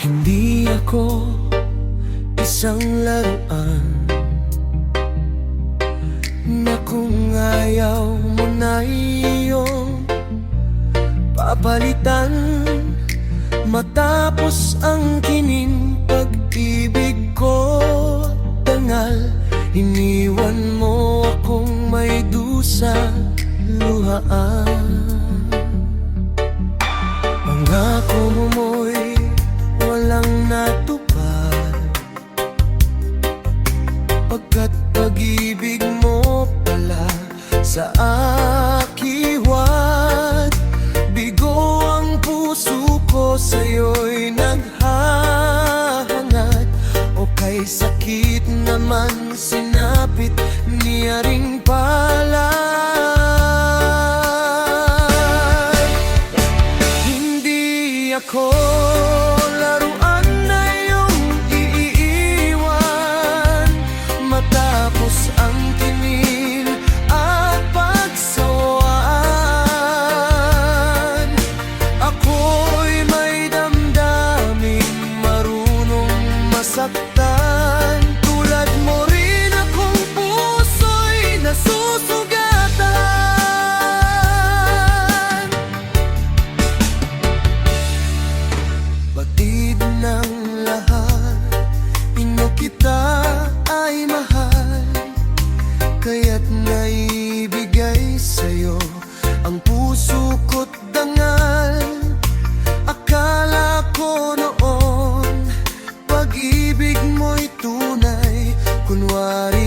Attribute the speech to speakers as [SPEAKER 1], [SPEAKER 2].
[SPEAKER 1] Hindi ako isang laruan na kung ayaw mo na iyong papalitan. Matapos ang kining pag-ibig ko, dangal, iniwan mo akong may dusa luhaan. Pangako mo'y walang natupad, pagkat pag-ibig mo pala sa akiwat. Bigo ang puso ko sa'yo'y naghahangat, o kay sakit naman sinapit niya ring palay. Hindi ako laruan na iyong iiwan matapos ang kinil at pagsawaan. Ako'y may damdaming marunong masaktan, tulad mo rin akong puso'y nasusugatan. Batid ng lahat, inyo kita ay mahal, kaya't naibigay sa'yo ang puso ko't dangal. Akala ko noon pag-ibig mo'y tunay, kunwari